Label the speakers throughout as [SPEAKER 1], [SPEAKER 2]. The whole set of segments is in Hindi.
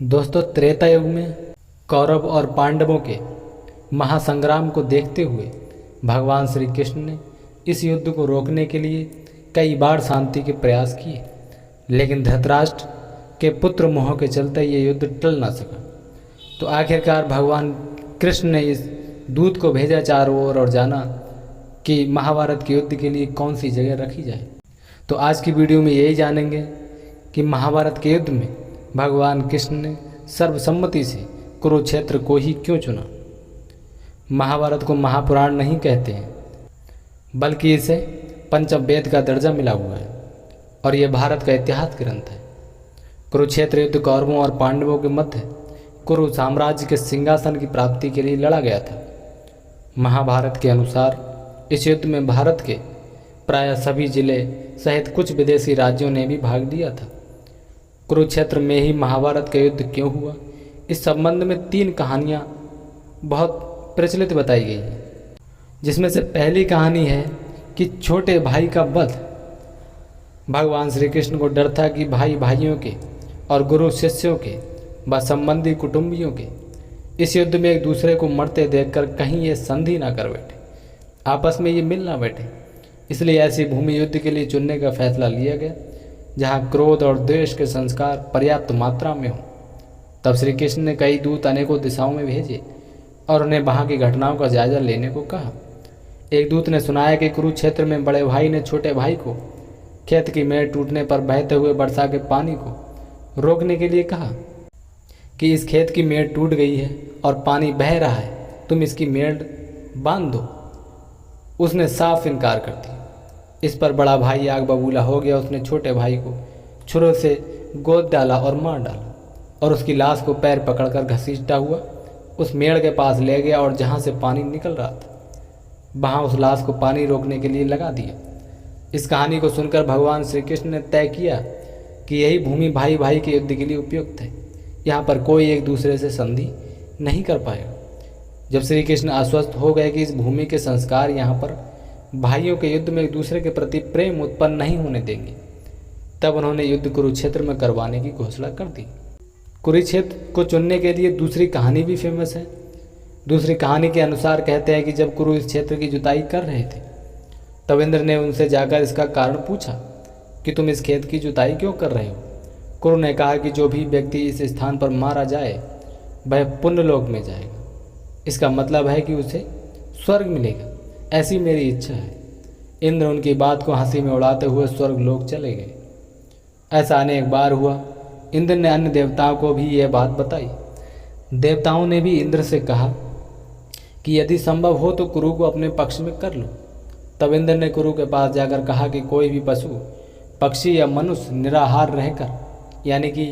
[SPEAKER 1] दोस्तों, त्रेता युग में कौरव और पांडवों के महासंग्राम को देखते हुए भगवान श्री कृष्ण ने इस युद्ध को रोकने के लिए कई बार शांति के प्रयास किए, लेकिन धृतराष्ट्र के पुत्र मोह के चलते ये युद्ध टल ना सका। तो आखिरकार भगवान कृष्ण ने इस दूत को भेजा चारों ओर और जाना कि महाभारत के युद्ध के लिए कौन सी जगह रखी जाए। तो आज की वीडियो में यही जानेंगे कि महाभारत के युद्ध में भगवान कृष्ण ने सर्वसम्मति से कुरुक्षेत्र को ही क्यों चुना। महाभारत को महापुराण नहीं कहते हैं, बल्कि इसे पंचम वेद का दर्जा मिला हुआ है और यह भारत का इतिहास ग्रंथ है। कुरुक्षेत्र युद्ध कौरवों और पांडवों के मध्य कुरु साम्राज्य के सिंहासन की प्राप्ति के लिए लड़ा गया था। महाभारत के अनुसार इस युद्ध में भारत के प्रायः सभी जिले सहित कुछ विदेशी राज्यों ने भी भाग लिया था। कुरुक्षेत्र में ही महाभारत का युद्ध क्यों हुआ, इस संबंध में 3 कहानियाँ बहुत प्रचलित बताई गई हैं, जिसमें से पहली कहानी है कि छोटे भाई का वध। भगवान श्री कृष्ण को डर था कि भाई भाइयों के और गुरु शिष्यों के व संबंधी कुटुंबियों के इस युद्ध में एक दूसरे को मरते देखकर कहीं ये संधि ना कर बैठे, आपस में ये मिल ना बैठे। इसलिए ऐसी भूमि युद्ध के लिए चुनने का फैसला लिया गया जहाँ क्रोध और द्वेष के संस्कार पर्याप्त मात्रा में हों। तब श्री कृष्ण ने कई दूत अनेकों दिशाओं में भेजे और उन्हें वहाँ की घटनाओं का जायजा लेने को कहा। एक दूत ने सुनाया कि कुरुक्षेत्र में बड़े भाई ने छोटे भाई को खेत की मेड़ टूटने पर बहते हुए वर्षा के पानी को रोकने के लिए कहा कि इस खेत की मेड़ टूट गई है और पानी बह रहा है, तुम इसकी मेड़ बांध दो। उसने साफ इनकार कर दिया। इस पर बड़ा भाई आग बबूला हो गया। उसने छोटे भाई को छुरे से गोद डाला और मार डाला और उसकी लाश को पैर पकड़कर घसीटता हुआ उस मेड़ के पास ले गया और जहाँ से पानी निकल रहा था वहाँ उस लाश को पानी रोकने के लिए लगा दिया। इस कहानी को सुनकर भगवान श्री कृष्ण ने तय किया कि यही भूमि भाई भाई के युद्ध के लिए उपयुक्त है। यहाँ पर कोई एक दूसरे से संधि नहीं कर पाएगा। जब श्री कृष्ण आश्वस्त हो गए कि इस भूमि के संस्कार यहाँ पर भाइयों के युद्ध में एक दूसरे के प्रति प्रेम उत्पन्न नहीं होने देंगे, तब उन्होंने युद्ध कुरुक्षेत्र में करवाने की घोषणा कर दी। कुरुक्षेत्र को चुनने के लिए दूसरी कहानी भी फेमस है। दूसरी कहानी के अनुसार कहते हैं कि जब कुरु इस क्षेत्र की जुताई कर रहे थे तब इंद्र ने उनसे जाकर इसका कारण पूछा कि तुम इस खेत की जुताई क्यों कर रहे हो। कुरु ने कहा कि जो भी व्यक्ति इस स्थान पर मारा जाए वह पुण्यलोक में जाएगा। इसका मतलब है कि उसे स्वर्ग मिलेगा, ऐसी मेरी इच्छा है। इंद्र उनकी बात को हंसी में उड़ाते हुए स्वर्ग लोक चले गए। ऐसा अनेक बार हुआ। इंद्र ने अन्य देवताओं को भी यह बात बताई। देवताओं ने भी इंद्र से कहा कि यदि संभव हो तो कुरु को अपने पक्ष में कर लो। तब इंद्र ने कुरु के पास जाकर कहा कि कोई भी पशु पक्षी या मनुष्य निराहार रहकर, यानी कि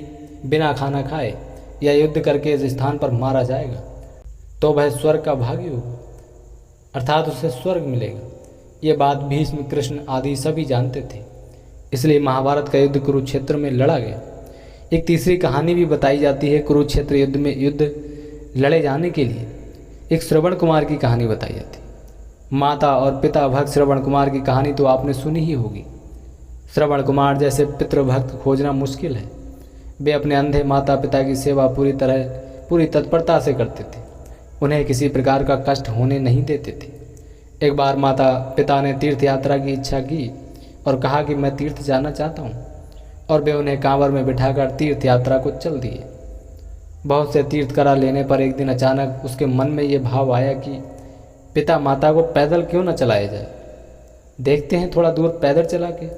[SPEAKER 1] बिना खाना खाए या युद्ध करके इस स्थान पर मारा जाएगा तो वह स्वर्ग का भागी होगा, अर्थात उसे स्वर्ग मिलेगा। ये बात भीष्म, कृष्ण आदि सभी जानते थे। इसलिए महाभारत का युद्ध कुरुक्षेत्र में लड़ा गया। एक तीसरी कहानी भी बताई जाती है। कुरुक्षेत्र युद्ध में युद्ध लड़े जाने के लिए एक श्रवण कुमार की कहानी बताई जाती है। माता और पिता भक्त श्रवण कुमार की कहानी तो आपने सुनी ही होगी। श्रवण कुमार जैसे पितृभक्त खोजना मुश्किल है। वे अपने अंधे माता पिता की सेवा पूरी तत्परता से करते थे। उन्हें किसी प्रकार का कष्ट होने नहीं देते थे। एक बार माता पिता ने तीर्थ यात्रा की इच्छा की और कहा कि मैं तीर्थ जाना चाहता हूँ, और वे उन्हें कांवर में बिठाकर तीर्थ यात्रा को चल दिए। बहुत से तीर्थ करा लेने पर एक दिन अचानक उसके मन में ये भाव आया कि पिता माता को पैदल क्यों न चलाया जाए, देखते हैं थोड़ा दूर पैदल चला के।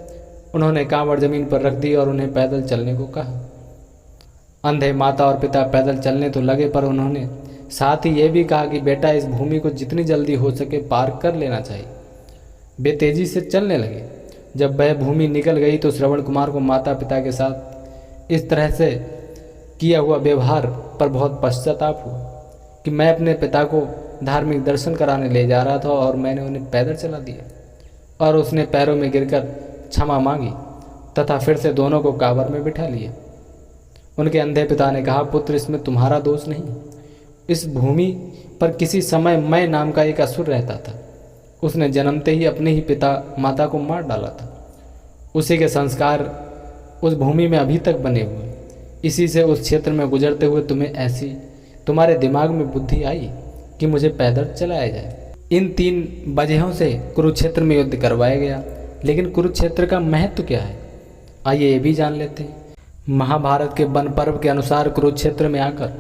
[SPEAKER 1] उन्होंने कांवर जमीन पर रख दी और उन्हें पैदल चलने को कहा। अंधे माता और पिता पैदल चलने तो लगे, पर उन्होंने साथ ही ये भी कहा कि बेटा इस भूमि को जितनी जल्दी हो सके पार कर लेना चाहिए। वे तेजी से चलने लगे। जब वह भूमि निकल गई तो श्रवण कुमार को माता पिता के साथ इस तरह से किया हुआ व्यवहार पर बहुत पश्चाताप हुआ कि मैं अपने पिता को धार्मिक दर्शन कराने ले जा रहा था और मैंने उन्हें पैदल चला दिया। और उसने पैरों में गिरकर क्षमा मांगी तथा फिर से दोनों को कांवर में बिठा लिया। उनके अंधे पिता ने कहा, पुत्र इसमें तुम्हारा दोष नहीं। इस भूमि पर किसी समय मैं नाम का एक असुर रहता था। उसने जन्मते ही अपने ही पिता माता को मार डाला था। उसी के संस्कार उस भूमि में अभी तक बने हुए। इसी से उस क्षेत्र में गुजरते हुए तुम्हारे दिमाग में बुद्धि आई कि मुझे पैदल चलाया जाए। इन 3 वजहों से कुरुक्षेत्र में युद्ध करवाया गया। लेकिन कुरुक्षेत्र का महत्व क्या है, आइए ये भी जान लेते हैं। महाभारत के वन पर्व के अनुसार कुरुक्षेत्र में आकर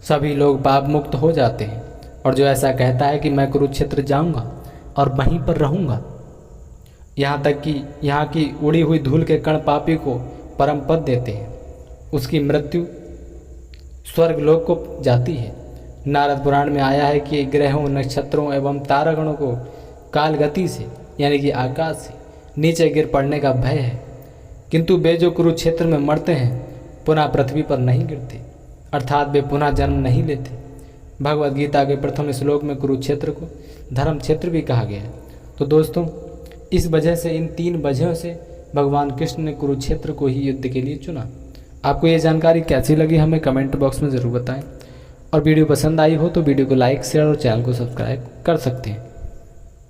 [SPEAKER 1] सभी लोग पाप मुक्त हो जाते हैं, और जो ऐसा कहता है कि मैं कुरुक्षेत्र जाऊंगा और वहीं पर रहूंगा, यहाँ तक कि यहाँ की उड़ी हुई धूल के कण पापी को परम पद देते हैं, उसकी मृत्यु स्वर्गलोक को जाती है। नारद पुराण में आया है कि ग्रहों, नक्षत्रों एवं तारागणों को काल गति से यानी कि आकाश से नीचे गिर पड़ने का भय है, किंतु वे जो कुरुक्षेत्र में मरते हैं पुनः पृथ्वी पर नहीं गिरते, अर्थात वे पुनः जन्म नहीं लेते। भगवद गीता के प्रथम श्लोक में कुरुक्षेत्र को धर्म क्षेत्र भी कहा गया है। तो दोस्तों, इस वजह से, इन 3 वजहों से भगवान कृष्ण ने कुरुक्षेत्र को ही युद्ध के लिए चुना। आपको ये जानकारी कैसी लगी हमें कमेंट बॉक्स में ज़रूर बताएं, और वीडियो पसंद आई हो तो वीडियो को लाइक, शेयर और चैनल को सब्सक्राइब कर सकते हैं।